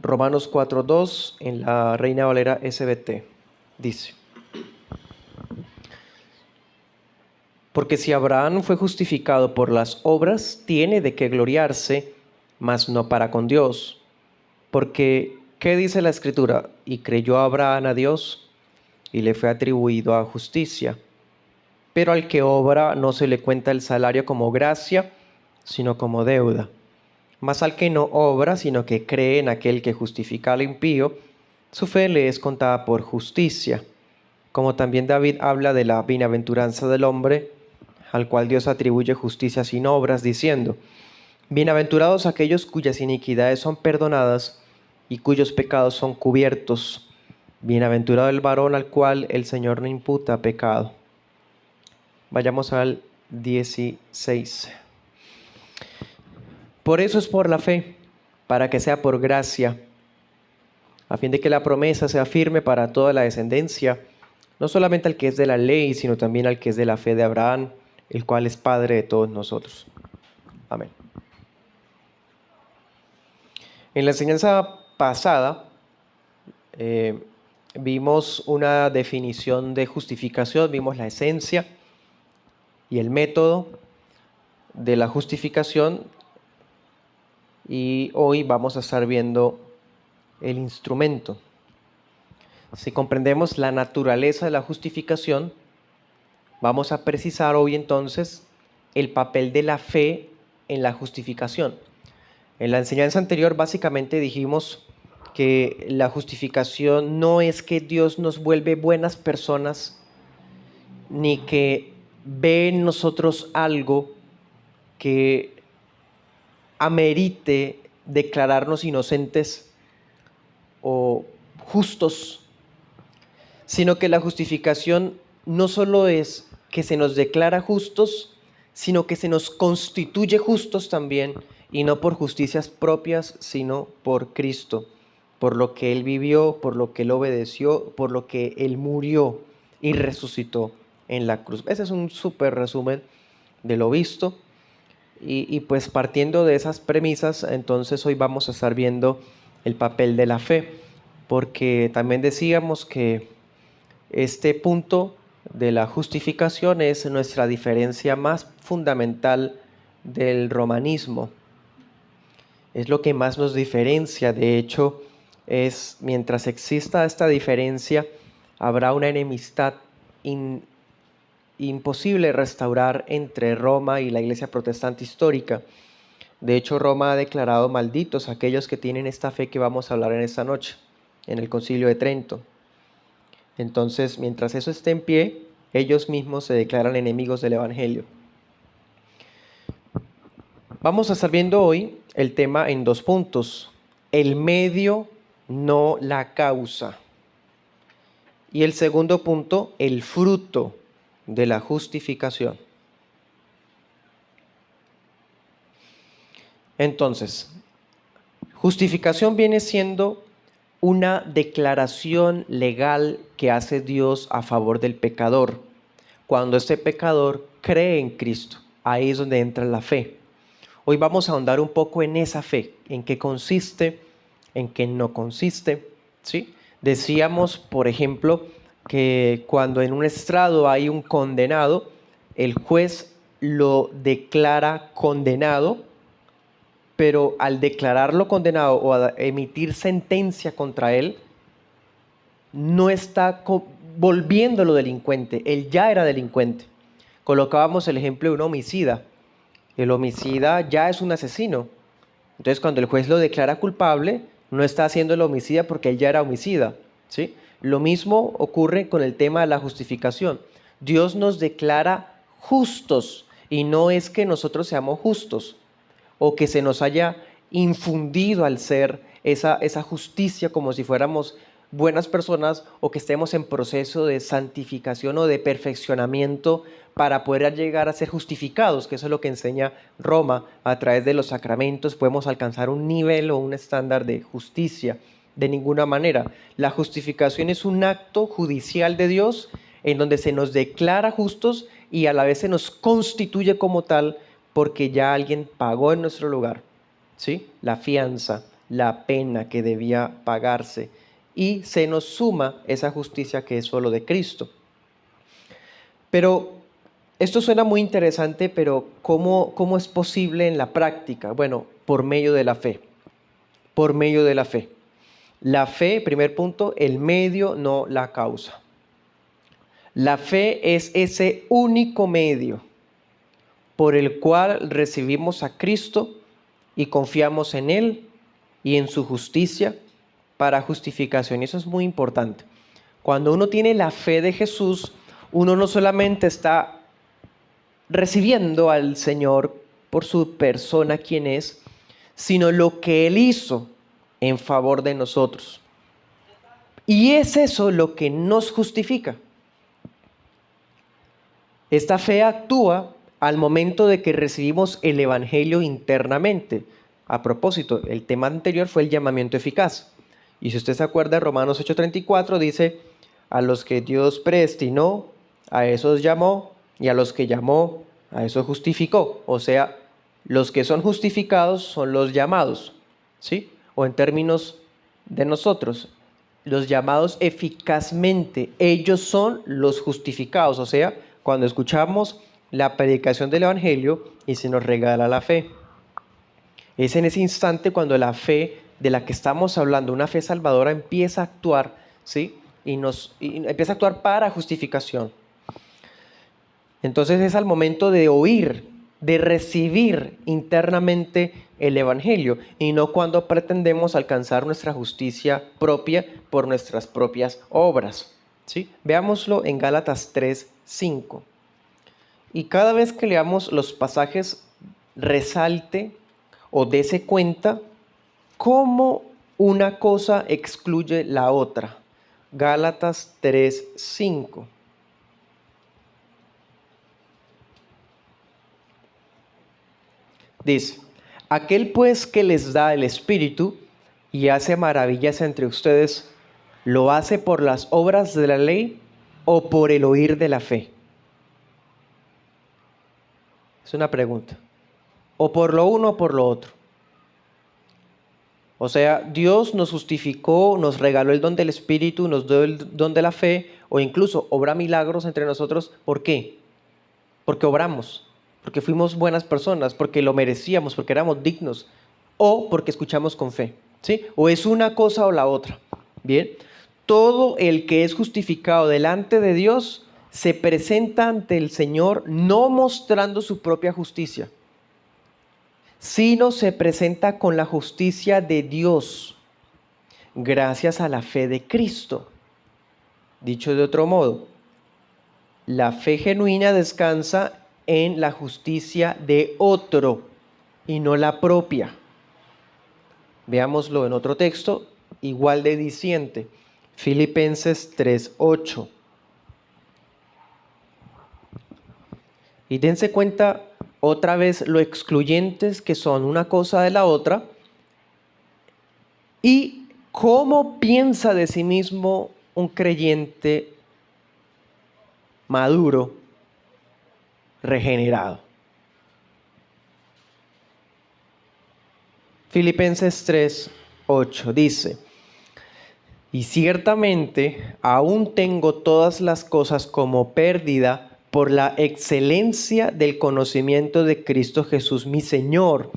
Romanos 4:2 en la Reina Valera SBT. Dice: porque si Abraham fue justificado por las obras, tiene de qué gloriarse, mas no para con Dios. Porque, ¿qué dice la Escritura? Y creyó Abraham a Dios, y le fue atribuido a justicia. Pero al que obra no se le cuenta el salario como gracia, sino como deuda. Mas al que no obra, sino que cree en aquel que justifica al impío, su fe le es contada por justicia. Como también David habla de la bienaventuranza del hombre, al cual Dios atribuye justicia sin obras, diciendo: bienaventurados aquellos cuyas iniquidades son perdonadas y cuyos pecados son cubiertos. Bienaventurado el varón al cual el Señor no imputa pecado. Vayamos al 16. Por eso es por la fe, para que sea por gracia, a fin de que la promesa sea firme para toda la descendencia, no solamente al que es de la ley, sino también al que es de la fe de Abraham, el cual es Padre de todos nosotros. Amén. En la enseñanza pasada vimos una definición de justificación, vimos la esencia y el método de la justificación, y hoy vamos a estar viendo el instrumento. Si comprendemos la naturaleza de la justificación, vamos a precisar hoy entonces el papel de la fe en la justificación. En la enseñanza anterior básicamente dijimos que la justificación no es que Dios nos vuelve buenas personas, ni que ve en nosotros algo que amerite declararnos inocentes o justos, sino que la justificación no solo es que se nos declara justos, sino que se nos constituye justos también, y no por justicias propias, sino por Cristo, por lo que Él vivió, por lo que Él obedeció, por lo que Él murió y resucitó en la cruz. Ese es un súper resumen de lo visto. Y pues partiendo de esas premisas, entonces hoy vamos a estar viendo el papel de la fe, porque también decíamos que este punto de la justificación es nuestra diferencia más fundamental del romanismo. Es lo que más nos diferencia. De hecho, mientras exista esta diferencia, habrá una enemistad imposible restaurar entre Roma y la Iglesia protestante histórica. De hecho, Roma ha declarado malditos a aquellos que tienen esta fe que vamos a hablar en esta noche, en el Concilio de Trento. Entonces, mientras eso esté en pie, ellos mismos se declaran enemigos del Evangelio. Vamos a estar viendo hoy el tema en 2 puntos: el medio, no la causa. Y el segundo punto, el fruto de la justificación. Entonces, justificación viene siendo una declaración legal que hace Dios a favor del pecador. Cuando este pecador cree en Cristo, ahí es donde entra la fe. Hoy vamos a ahondar un poco en esa fe, en qué consiste, en qué no consiste, ¿sí? Decíamos, por ejemplo, que cuando en un estrado hay un condenado, el juez lo declara condenado, pero al declararlo condenado o a emitir sentencia contra él, no está volviéndolo delincuente, él ya era delincuente. Colocábamos el ejemplo de un homicida. El homicida ya es un asesino. Entonces, cuando el juez lo declara culpable, no está haciendo el homicida porque él ya era homicida, ¿sí? Lo mismo ocurre con el tema de la justificación. Dios nos declara justos, y no es que nosotros seamos justos o que se nos haya infundido al ser esa justicia como si fuéramos buenas personas, o que estemos en proceso de santificación o de perfeccionamiento para poder llegar a ser justificados, que eso es lo que enseña Roma. A través de los sacramentos podemos alcanzar un nivel o un estándar de justicia. De ninguna manera. La justificación es un acto judicial de Dios en donde se nos declara justos y a la vez se nos constituye como tal, porque ya alguien pagó en nuestro lugar, ¿sí? La fianza, la pena que debía pagarse y se nos suma esa justicia que es solo de Cristo. Pero esto suena muy interesante, pero ¿cómo es posible en la práctica? Bueno, por medio de la fe. Por medio de la fe. La fe, primer punto, el medio, no la causa. La fe es ese único medio por el cual recibimos a Cristo y confiamos en Él y en su justicia para justificación. Y eso es muy importante. Cuando uno tiene la fe de Jesús, uno no solamente está recibiendo al Señor por su persona, quien es, sino lo que Él hizo en favor de nosotros. Y es eso lo que nos justifica. Esta fe actúa al momento de que recibimos el Evangelio internamente. A propósito, el tema anterior fue el llamamiento eficaz. Y si usted se acuerda, Romanos 8:34 dice, a los que Dios predestinó, a esos llamó, y a los que llamó, a esos justificó. O sea, los que son justificados son los llamados, ¿sí? O en términos de nosotros, los llamados eficazmente, ellos son los justificados. O sea, cuando escuchamos la predicación del Evangelio y se nos regala la fe. Es en ese instante cuando la fe de la que estamos hablando, una fe salvadora, empieza a actuar, ¿sí? Y empieza a actuar para justificación. Entonces es al momento de oír, de recibir internamente el Evangelio y no cuando pretendemos alcanzar nuestra justicia propia por nuestras propias obras, ¿sí? Veámoslo en Gálatas 3:5. Y cada vez que leamos los pasajes, resalte o dése cuenta cómo una cosa excluye la otra. Gálatas 3:5. Dice, aquel pues que les da el Espíritu y hace maravillas entre ustedes, ¿lo hace por las obras de la ley o por el oír de la fe? Es una pregunta. O por lo uno o por lo otro. O sea, Dios nos justificó, nos regaló el don del Espíritu, nos dio el don de la fe, o incluso obra milagros entre nosotros. ¿Por qué? Porque obramos, porque fuimos buenas personas, porque lo merecíamos, porque éramos dignos, o porque escuchamos con fe, ¿sí? O es una cosa o la otra. Bien, todo el que es justificado delante de Dios se presenta ante el Señor no mostrando su propia justicia, sino se presenta con la justicia de Dios, gracias a la fe de Cristo. Dicho de otro modo, la fe genuina descansa en la justicia de otro y no la propia. Veámoslo en otro texto, igual de diciente, Filipenses 3:8. Y dense cuenta otra vez lo excluyentes que son una cosa de la otra y cómo piensa de sí mismo un creyente maduro, regenerado. Filipenses 3:8 dice, y ciertamente aún tengo todas las cosas como pérdida por la excelencia del conocimiento de Cristo Jesús mi Señor,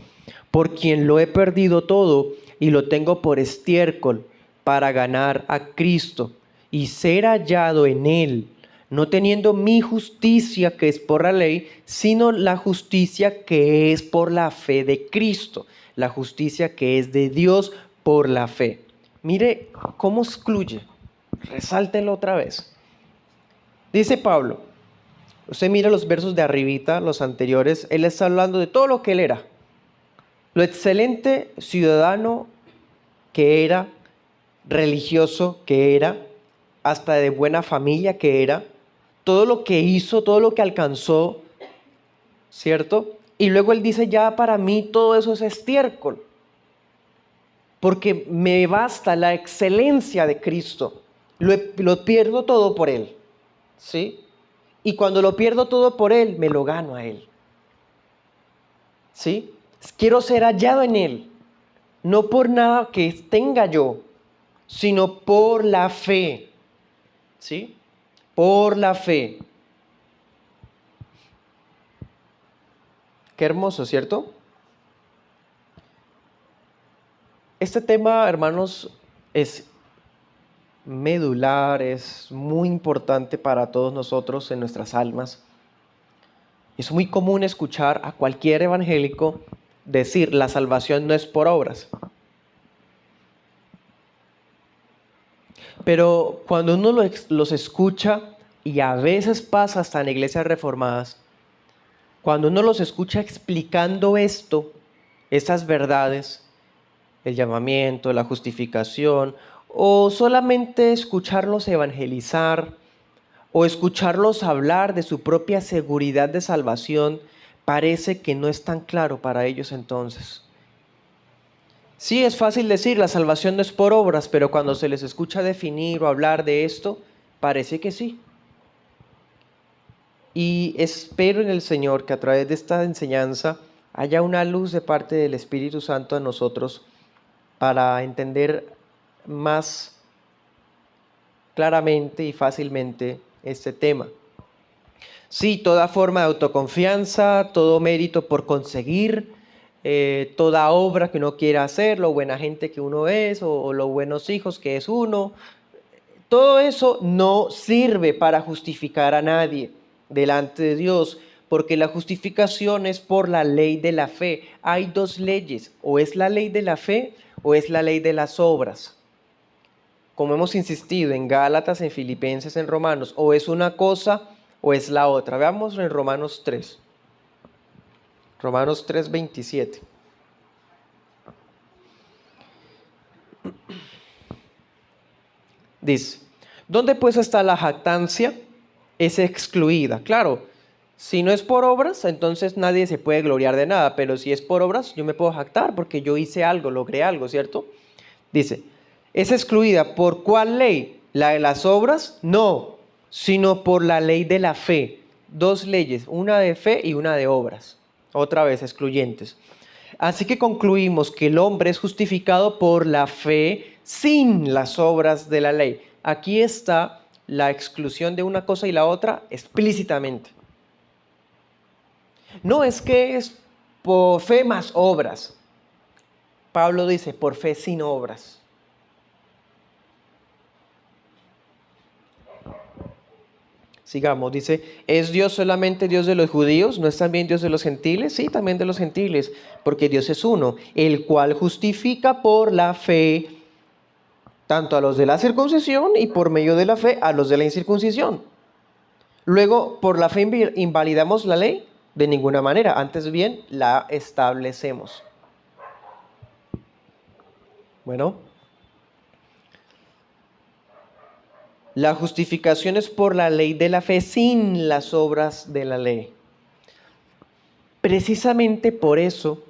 por quien lo he perdido todo y lo tengo por estiércol para ganar a Cristo y ser hallado en Él, no teniendo mi justicia que es por la ley, sino la justicia que es por la fe de Cristo, la justicia que es de Dios por la fe. Mire cómo excluye, resáltelo otra vez. Dice Pablo, usted mira los versos de arribita, los anteriores, él está hablando de todo lo que él era, lo excelente ciudadano que era, religioso que era, hasta de buena familia que era, todo lo que hizo, todo lo que alcanzó, ¿cierto? Y luego él dice, ya para mí todo eso es estiércol, porque me basta la excelencia de Cristo, lo pierdo todo por Él, ¿sí? Y cuando lo pierdo todo por Él, me lo gano a Él, ¿sí? Quiero ser hallado en Él. no por nada que tenga yo, sino por la fe. ¿Sí? Por la fe. Qué hermoso, ¿cierto? Este tema, hermanos, es medular, es muy importante para todos nosotros en nuestras almas. Es muy común escuchar a cualquier evangélico decir la salvación no es por obras. Pero cuando uno los escucha, y a veces pasa hasta en iglesias reformadas, cuando uno los escucha explicando esto, esas verdades, el llamamiento, la justificación, o solamente escucharlos evangelizar, o escucharlos hablar de su propia seguridad de salvación, parece que no es tan claro para ellos entonces. Sí, es fácil decir, la salvación no es por obras, pero cuando se les escucha definir o hablar de esto, parece que sí. Y espero en el Señor que a través de esta enseñanza haya una luz de parte del Espíritu Santo en nosotros para entender más claramente y fácilmente este tema. Sí, toda forma de autoconfianza, todo mérito por conseguir, toda obra que uno quiera hacer, lo buena gente que uno es o los buenos hijos que es uno, todo eso no sirve para justificar a nadie delante de Dios, porque la justificación es por la ley de la fe. Hay dos leyes, o es la ley de la fe o es la ley de las obras. Como hemos insistido en Gálatas, en Filipenses, en Romanos, o es una cosa o es la otra. Veamos en Romanos 3. Romanos 3:27. Dice, ¿dónde pues está la jactancia? Es excluida. Claro, si no es por obras, entonces nadie se puede gloriar de nada, pero si es por obras, yo me puedo jactar porque yo hice algo, logré algo, ¿cierto? Dice, ¿es excluida por cuál ley? ¿La de las obras? No, sino por la ley de la fe. Dos leyes, una de fe y una de obras. Otra vez, excluyentes. Así que concluimos que el hombre es justificado por la fe sin las obras de la ley. Aquí está la exclusión de una cosa y la otra explícitamente. No es que es por fe más obras. Pablo dice, por fe sin obras. Sigamos, dice, ¿es Dios solamente Dios de los judíos? ¿No es también Dios de los gentiles? Sí, también de los gentiles, porque Dios es uno, el cual justifica por la fe tanto a los de la circuncisión y por medio de la fe a los de la incircuncisión. Luego, ¿por la fe invalidamos la ley? De ninguna manera, antes bien la establecemos. Bueno, la justificación es por la ley de la fe sin las obras de la ley. Precisamente por eso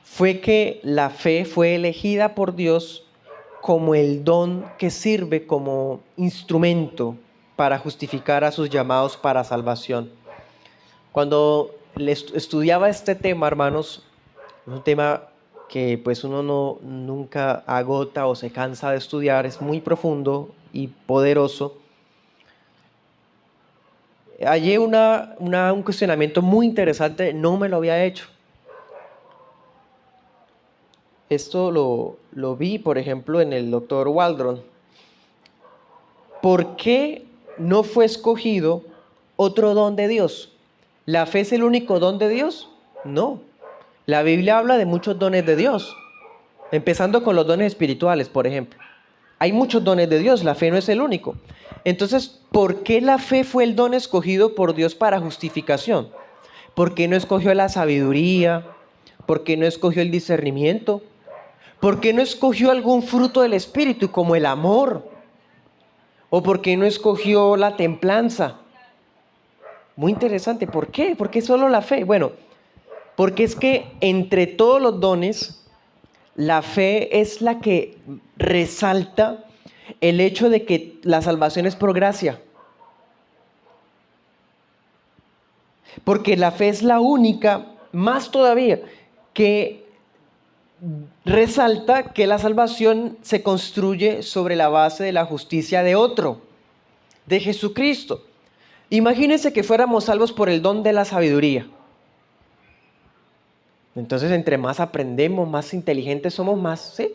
fue que la fe fue elegida por Dios como el don que sirve como instrumento para justificar a sus llamados para salvación. Cuando estudiaba este tema, hermanos, es un tema que pues uno nunca agota o se cansa de estudiar, es muy profundo y poderoso. Hallé un cuestionamiento muy interesante, no me lo había hecho. Esto lo vi, por ejemplo, en el doctor Waldron. ¿Por qué no fue escogido otro don de Dios? ¿La fe es el único don de Dios? No. La Biblia habla de muchos dones de Dios, empezando con los dones espirituales, por ejemplo. Hay muchos dones de Dios, la fe no es el único. Entonces, ¿por qué la fe fue el don escogido por Dios para justificación? ¿Por qué no escogió la sabiduría? ¿Por qué no escogió el discernimiento? ¿Por qué no escogió algún fruto del Espíritu como el amor? ¿O por qué no escogió la templanza? Muy interesante. ¿Por qué? ¿Por qué solo la fe? Bueno, porque es que entre todos los dones, la fe es la que resalta el hecho de que la salvación es por gracia. Porque la fe es la única, más todavía, que resalta que la salvación se construye sobre la base de la justicia de otro, de Jesucristo. Imagínense que fuéramos salvos por el don de la sabiduría. Entonces, entre más aprendemos, más inteligentes somos, más, ¿sí?,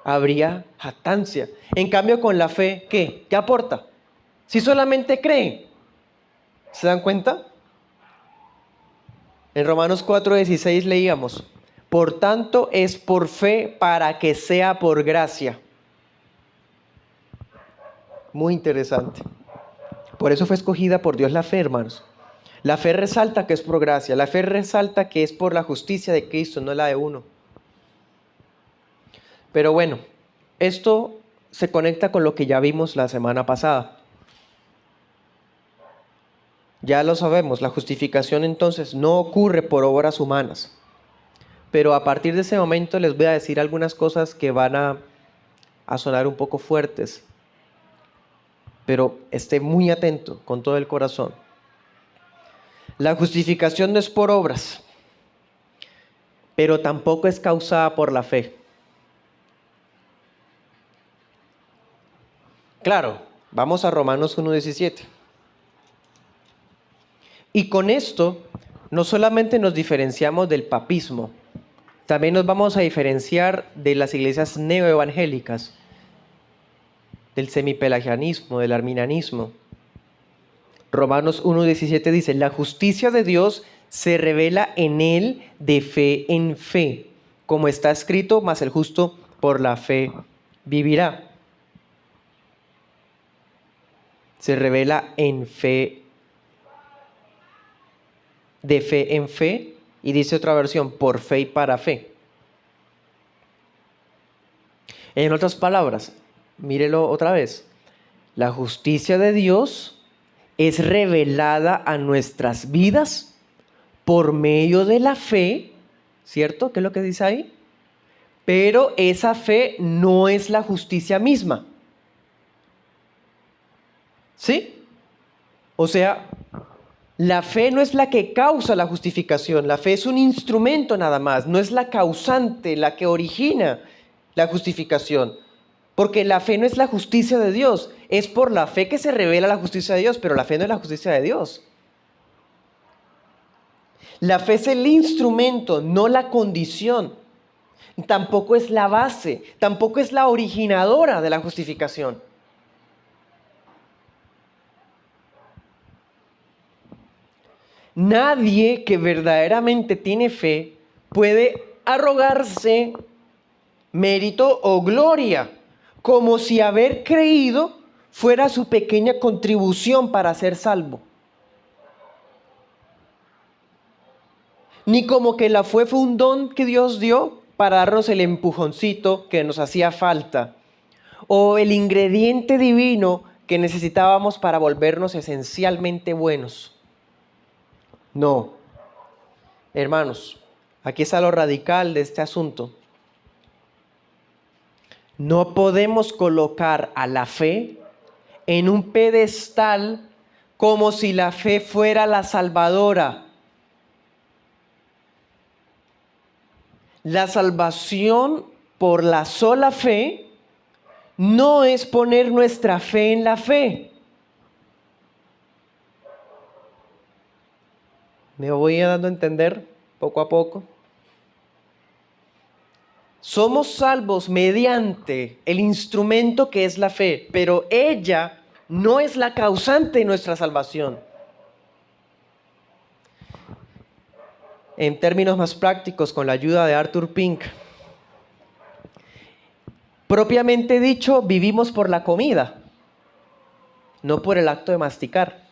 habría jactancia. En cambio, con la fe, ¿qué? ¿Qué aporta? Si solamente creen, ¿se dan cuenta? En Romanos 4:16 leíamos: por tanto, es por fe para que sea por gracia. Muy interesante. Por eso fue escogida por Dios la fe, hermanos. La fe resalta que es por gracia. La fe resalta que es por la justicia de Cristo, no la de uno. Pero bueno, esto se conecta con lo que ya vimos la semana pasada. Ya lo sabemos, la justificación entonces no ocurre por obras humanas. Pero a partir de ese momento les voy a decir algunas cosas que van a sonar un poco fuertes. Pero esté muy atento con todo el corazón. La justificación no es por obras, pero tampoco es causada por la fe. Claro, vamos a Romanos 1:17. Y con esto no solamente nos diferenciamos del papismo, también nos vamos a diferenciar de las iglesias neoevangélicas, del semipelagianismo, del arminianismo. Romanos 1:17 dice: la justicia de Dios se revela en él de fe en fe, como está escrito, mas el justo por la fe vivirá. Se revela en fe, de fe en fe, y dice otra versión, por fe y para fe. En otras palabras, mírelo otra vez, la justicia de Dios es revelada a nuestras vidas por medio de la fe, ¿cierto? ¿Qué es lo que dice ahí? Pero esa fe no es la justicia misma. ¿Sí? O sea, la fe no es la que causa la justificación, la fe es un instrumento nada más, no es la causante, la que origina la justificación. Porque la fe no es la justicia de Dios, es por la fe que se revela la justicia de Dios, pero la fe no es la justicia de Dios. La fe es el instrumento, no la condición. Tampoco es la base, tampoco es la originadora de la justificación. Nadie que verdaderamente tiene fe puede arrogarse mérito o gloria, como si haber creído fuera su pequeña contribución para ser salvo. Ni como que la fe fue un don que Dios dio para darnos el empujoncito que nos hacía falta, o el ingrediente divino que necesitábamos para volvernos esencialmente buenos. No, hermanos, aquí está lo radical de este asunto. No podemos colocar a la fe en un pedestal como si la fe fuera la salvadora. La salvación por la sola fe no es poner nuestra fe en la fe. ¿Me voy dando a entender poco a poco? Somos salvos mediante el instrumento que es la fe, pero ella no es la causante de nuestra salvación. En términos más prácticos, con la ayuda de Arthur Pink, propiamente dicho, vivimos por la comida, no por el acto de masticar.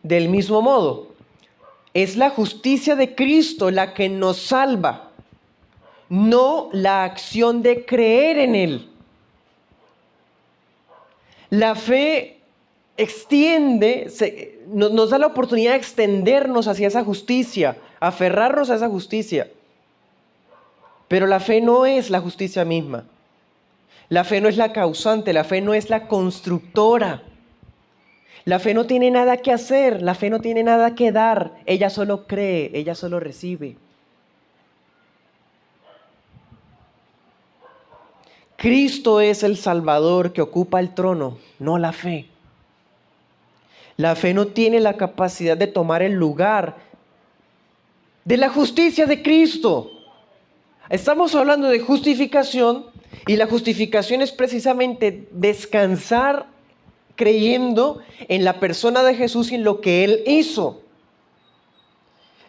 Del mismo modo, es la justicia de Cristo la que nos salva, no la acción de creer en Él. La fe nos da la oportunidad de extendernos hacia esa justicia, aferrarnos a esa justicia. Pero la fe no es la justicia misma. La fe no es la causante, la fe no es la constructora. La fe no tiene nada que hacer, la fe no tiene nada que dar. Ella solo cree, ella solo recibe. Cristo es el Salvador que ocupa el trono, no la fe. La fe no tiene la capacidad de tomar el lugar de la justicia de Cristo. Estamos hablando de justificación y la justificación es precisamente descansar creyendo en la persona de Jesús y en lo que Él hizo.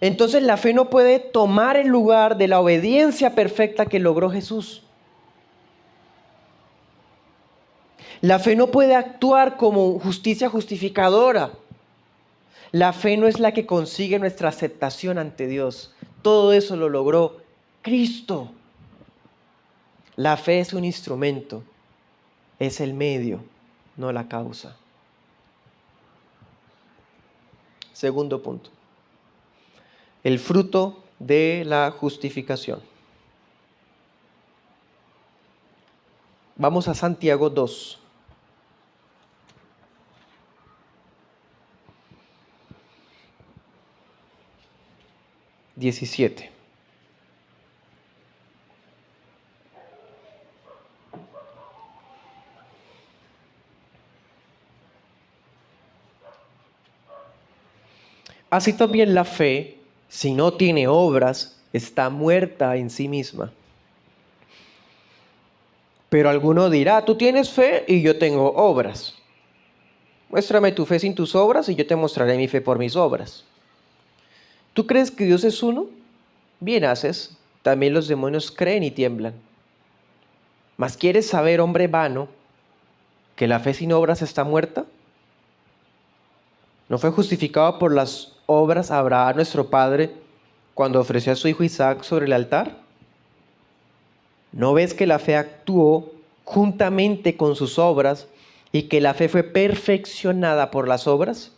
Entonces la fe no puede tomar el lugar de la obediencia perfecta que logró Jesús. La fe no puede actuar como justicia justificadora. La fe no es la que consigue nuestra aceptación ante Dios. Todo eso lo logró Cristo. La fe es un instrumento, es el medio, no la causa. Segundo punto. El fruto de la justificación. Vamos a Santiago 2. (17) Así también la fe, si no tiene obras, está muerta en sí misma. Pero alguno dirá, tú tienes fe y yo tengo obras. Muéstrame tu fe sin tus obras y yo te mostraré mi fe por mis obras. ¿Tú crees que Dios es uno? Bien haces. También los demonios creen y tiemblan. ¿Mas quieres saber, hombre vano, que la fe sin obras está muerta? ¿No fue justificado por las obras Abraham, nuestro padre, cuando ofreció a su hijo Isaac sobre el altar? ¿No ves que la fe actuó juntamente con sus obras y que la fe fue perfeccionada por las obras?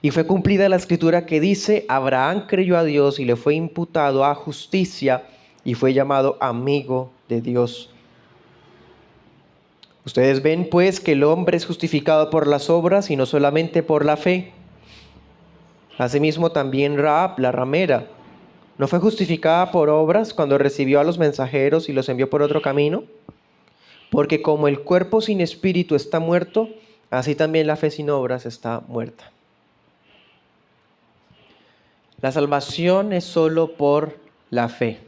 Y fue cumplida la escritura que dice, Abraham creyó a Dios y le fue imputado a justicia y fue llamado amigo de Dios. Ustedes ven pues que el hombre es justificado por las obras y no solamente por la fe. Asimismo también Rahab, la ramera, ¿no fue justificada por obras cuando recibió a los mensajeros y los envió por otro camino? Porque como el cuerpo sin espíritu está muerto, así también la fe sin obras está muerta. La salvación es solo por la fe.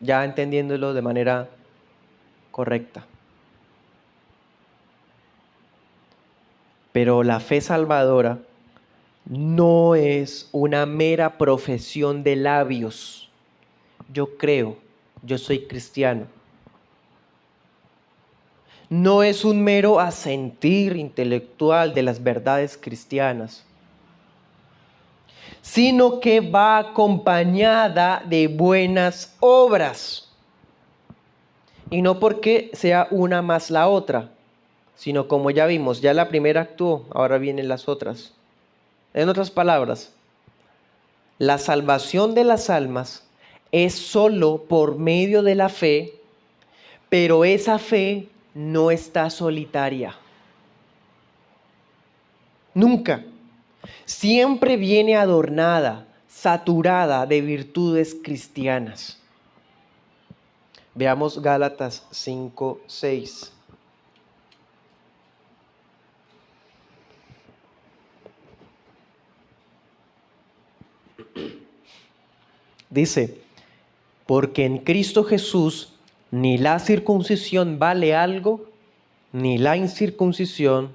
Ya entendiéndolo de manera correcta. Pero la fe salvadora no es una mera profesión de labios. Yo creo, yo soy cristiano. No es un mero asentir intelectual de las verdades cristianas, sino que va acompañada de buenas obras. Y no porque sea una más la otra, sino como ya vimos, ya la primera actuó, ahora vienen las otras. En otras palabras, la salvación de las almas es solo por medio de la fe, pero esa fe no está solitaria. Nunca. Siempre viene adornada, saturada de virtudes cristianas. Veamos Gálatas 5:6. Dice, porque en Cristo Jesús ni la circuncisión vale algo, ni la incircuncisión,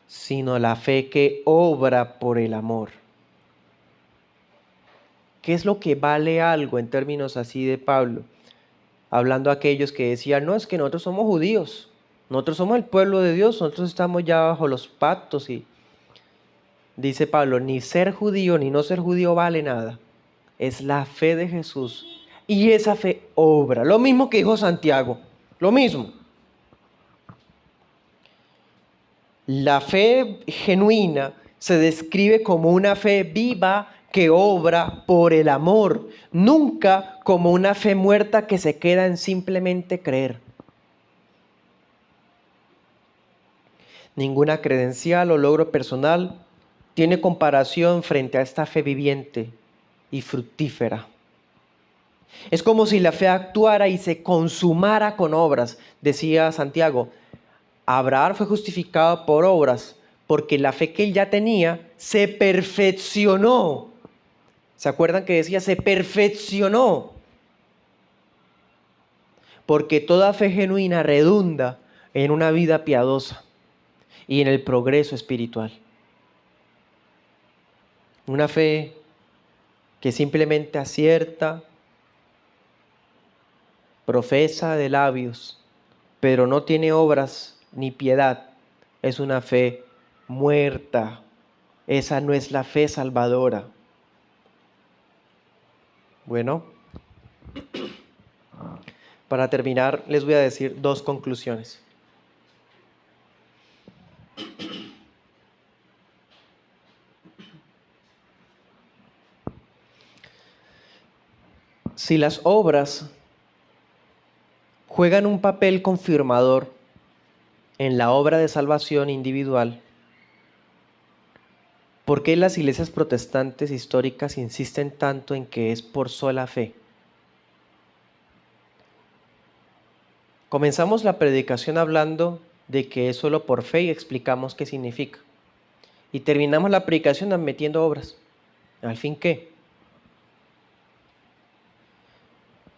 sino la fe que obra por el amor. ¿Qué es lo que vale algo en términos así de Pablo? Hablando a aquellos que decían, no, es que nosotros somos judíos, nosotros somos el pueblo de Dios, nosotros estamos ya bajo los pactos y dice Pablo, ni ser judío ni no ser judío vale nada. Es la fe de Jesús y esa fe obra. Lo mismo que dijo Santiago, lo mismo. La fe genuina se describe como una fe viva que obra por el amor, nunca como una fe muerta que se queda en simplemente creer. Ninguna credencial o logro personal tiene comparación frente a esta fe viviente y fructífera. Es como si la fe actuara y se consumara con obras. Decía Santiago, Abraham fue justificado por obras porque la fe que él ya tenía se perfeccionó. ¿Se acuerdan que decía se perfeccionó? Porque toda fe genuina redunda en una vida piadosa y en el progreso espiritual. Una fe que simplemente acierta, profesa de labios, pero no tiene obras ni piedad, es una fe muerta. Esa no es la fe salvadora. Bueno, para terminar, les voy a decir dos conclusiones. Si las obras juegan un papel confirmador en la obra de salvación individual, ¿por qué las iglesias protestantes históricas insisten tanto en que es por sola fe? Comenzamos la predicación hablando de que es solo por fe y explicamos qué significa. Y terminamos la predicación admitiendo obras. ¿Al fin qué?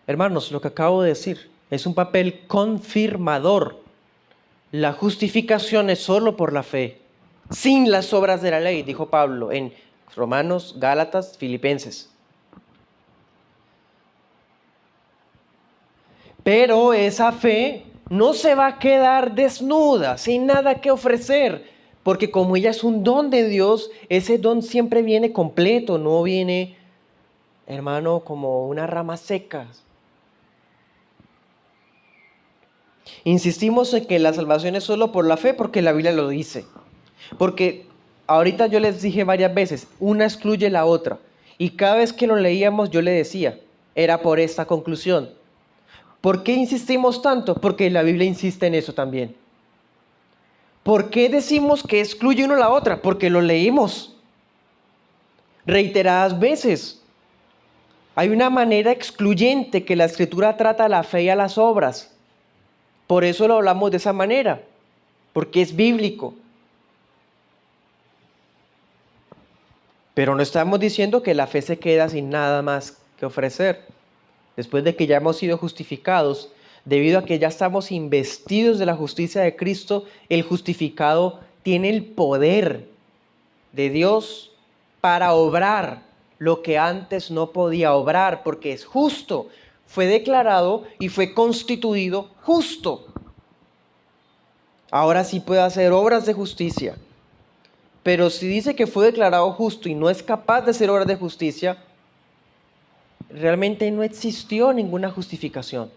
Hermanos, lo que acabo de decir es un papel confirmador. La justificación es solo por la fe, sin las obras de la ley, dijo Pablo en Romanos, Gálatas, Filipenses. Pero esa fe no se va a quedar desnuda, sin nada que ofrecer, porque como ella es un don de Dios, ese don siempre viene completo, no viene, hermano, como una rama seca. Insistimos en que la salvación es solo por la fe porque la Biblia lo dice. Porque ahorita yo les dije varias veces, una excluye la otra. Y cada vez que lo leíamos yo le decía, era por esta conclusión. ¿Por qué insistimos tanto? Porque la Biblia insiste en eso también. ¿Por qué decimos que excluye uno la otra? Porque lo leímos reiteradas veces. Hay una manera excluyente que la Escritura trata a la fe y a las obras. Por eso lo hablamos de esa manera, porque es bíblico. Pero no estamos diciendo que la fe se queda sin nada más que ofrecer. Después de que ya hemos sido justificados, debido a que ya estamos investidos de la justicia de Cristo, el justificado tiene el poder de Dios para obrar lo que antes no podía obrar, porque es justo. Fue declarado y fue constituido justo. Ahora sí puede hacer obras de justicia. Pero si dice que fue declarado justo y no es capaz de hacer obras de justicia, realmente no existió ninguna justificación.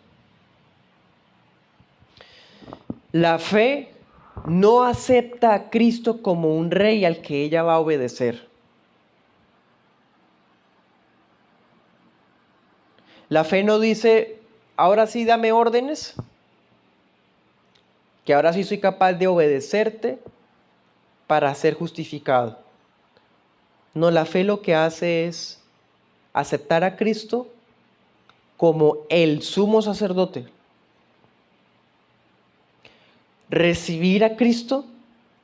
La fe no acepta a Cristo como un rey al que ella va a obedecer. La fe no dice, ahora sí dame órdenes, que ahora sí soy capaz de obedecerte para ser justificado. No, la fe lo que hace es aceptar a Cristo como el sumo sacerdote. Recibir a Cristo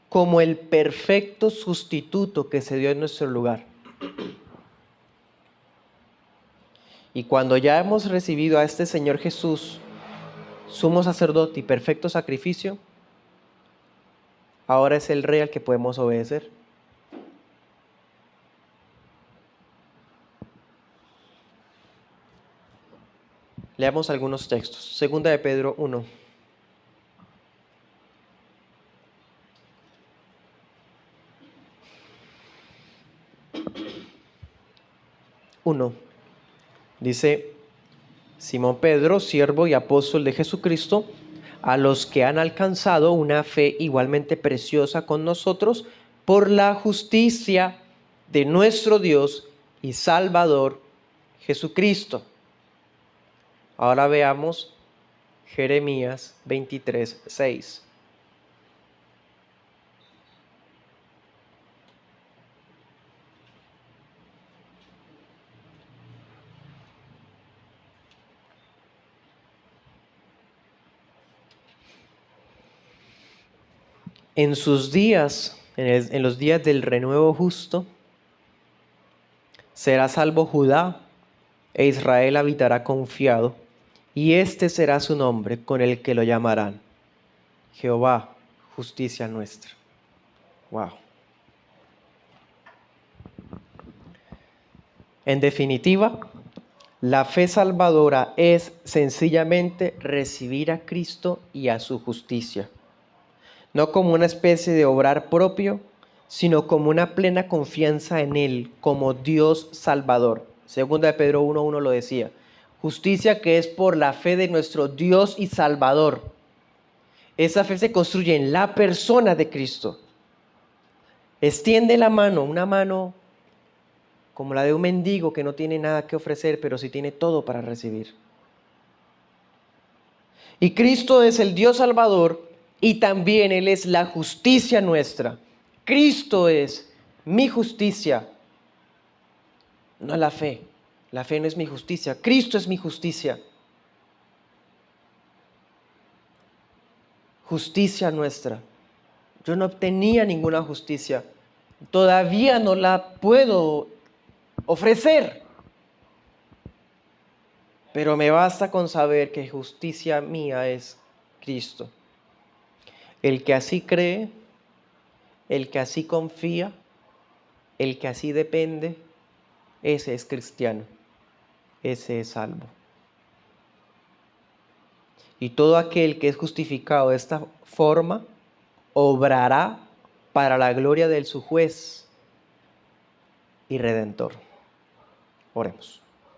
como el perfecto sustituto que se dio en nuestro lugar. Y cuando ya hemos recibido a este Señor Jesús, sumo sacerdote y perfecto sacrificio, ahora es el Rey al que podemos obedecer. Leamos algunos textos. Segunda de Pedro 1. 1. Dice, Simón Pedro, siervo y apóstol de Jesucristo, a los que han alcanzado una fe igualmente preciosa con nosotros por la justicia de nuestro Dios y Salvador Jesucristo. Ahora veamos Jeremías 23:6. En sus días, en los días del renuevo justo, será salvo Judá e Israel habitará confiado, y este será su nombre con el que lo llamarán: Jehová, justicia nuestra. Wow. En definitiva, la fe salvadora es sencillamente recibir a Cristo y a su justicia, no como una especie de obrar propio, sino como una plena confianza en Él, como Dios Salvador. Segunda de Pedro 1:1 lo decía. Justicia que es por la fe de nuestro Dios y Salvador. Esa fe se construye en la persona de Cristo. Extiende la mano, una mano como la de un mendigo que no tiene nada que ofrecer, pero sí tiene todo para recibir. Y Cristo es el Dios Salvador y también Él es la justicia nuestra. Cristo es mi justicia, no la fe. La fe no es mi justicia, Cristo es mi justicia. Justicia nuestra. Yo no obtenía ninguna justicia. Todavía no la puedo ofrecer. Pero me basta con saber que justicia mía es Cristo. El que así cree, el que así confía, el que así depende, ese es cristiano, ese es salvo. Y todo aquel que es justificado de esta forma, obrará para la gloria del su juez y redentor. Oremos.